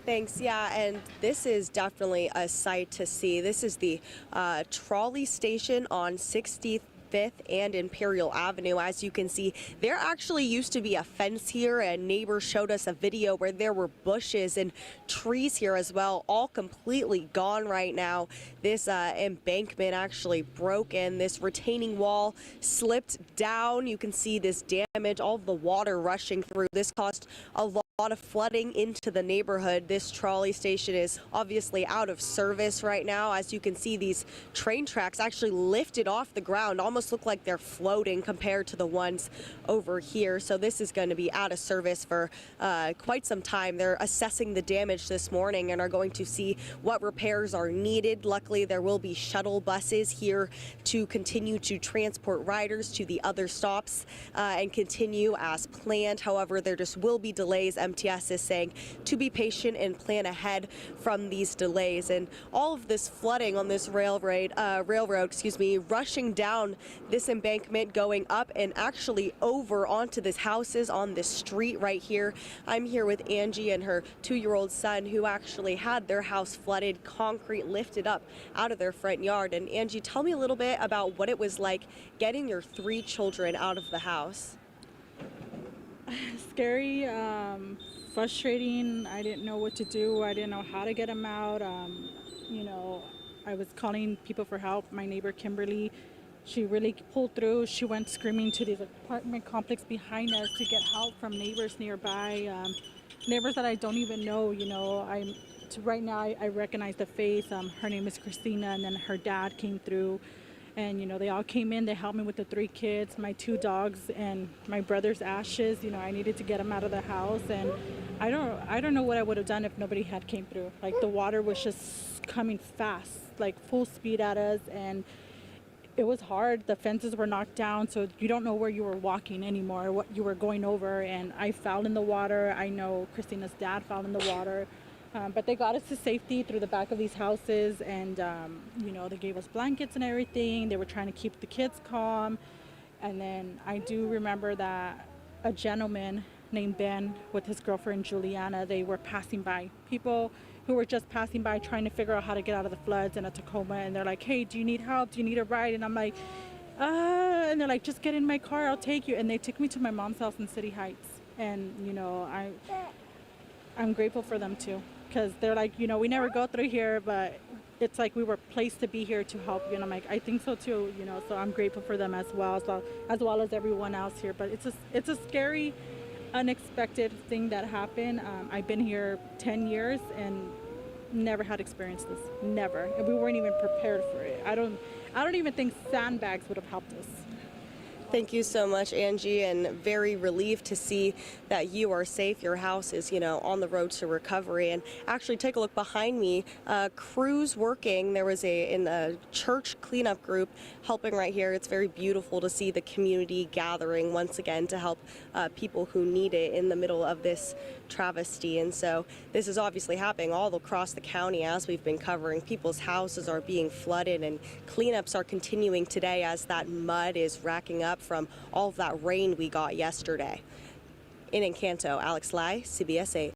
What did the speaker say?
Thanks. Yeah, and this is definitely a sight to see. This is the trolley station on 65th and Imperial Avenue. As you can see, there actually used to be a fence here, and neighbors showed us a video where there were bushes and trees here as well, all completely gone right now. This embankment actually broke and this retaining wall slipped down. You can see this damage, all of the water rushing through. This caused a lot of flooding into the neighborhood. This trolley station is obviously out of service right now. As you can see, these train tracks actually lifted off the ground, almost look like they're floating compared to the ones over here. So this is going to be out of service for quite some time. They're assessing the damage this morning and are going to see what repairs are needed. Luckily, there will be shuttle buses here to continue to transport riders to the other stops and continue as planned. However, there just will be delays. MTS is saying to be patient and plan ahead from these delays. And all of this flooding on this railroad, rushing down this embankment, going up and actually over onto this houses on this street right here. I'm here with Angie and her 2-year-old son, who actually had their house flooded, concrete lifted up out of their front yard. And Angie, tell me a little bit about what it was like getting your 3 children out of the house. Scary, frustrating. I didn't know what to do. I didn't know how to get them out. I was calling people for help. My neighbor Kimberly, she really pulled through. She went screaming to this apartment complex behind us to get help from neighbors nearby, neighbors that I don't even know. Right now I recognize the face. Her name is Christina, and then her dad came through. And, they all came in. They helped me with the 3 kids, my 2 dogs, and my brother's ashes. I needed to get them out of the house. And I don't know what I would have done if nobody had came through. Like, the water was just coming fast, like full speed at us. And it was hard. The fences were knocked down, so you don't know where you were walking anymore, what you were going over. And I fell in the water. I know Christina's dad fell in the water. But they got us to safety through the back of these houses, and they gave us blankets and everything. They were trying to keep the kids calm. And then I do remember that a gentleman named Ben with his girlfriend Juliana, they were passing by, people who were just passing by trying to figure out how to get out of the floods in a Tacoma. And they're like, hey, do you need help? Do you need a ride? And I'm like, and they're like, just get in my car, I'll take you. And they took me to my mom's house in City Heights. And I'm grateful for them too, because they're like, we never go through here, but it's like we were placed to be here to help you. And I'm like, I think so too, so I'm grateful for them as well as everyone else here. But it's a scary, unexpected thing that happened. I've been here 10 years and never had experienced this, never. And we weren't even prepared for it. I don't even think sandbags would have helped us. Thank you so much, Angie, and very relieved to see that you are safe. Your house is, on the road to recovery. And actually, take a look behind me. Crews working. There was in a church cleanup group helping right here. It's very beautiful to see the community gathering once again to help people who need it in the middle of this travesty. And so this is obviously happening all across the county as we've been covering. People's houses are being flooded, and cleanups are continuing today as that mud is racking up from all of that rain we got yesterday. In Encanto, Alex Lai, CBS 8.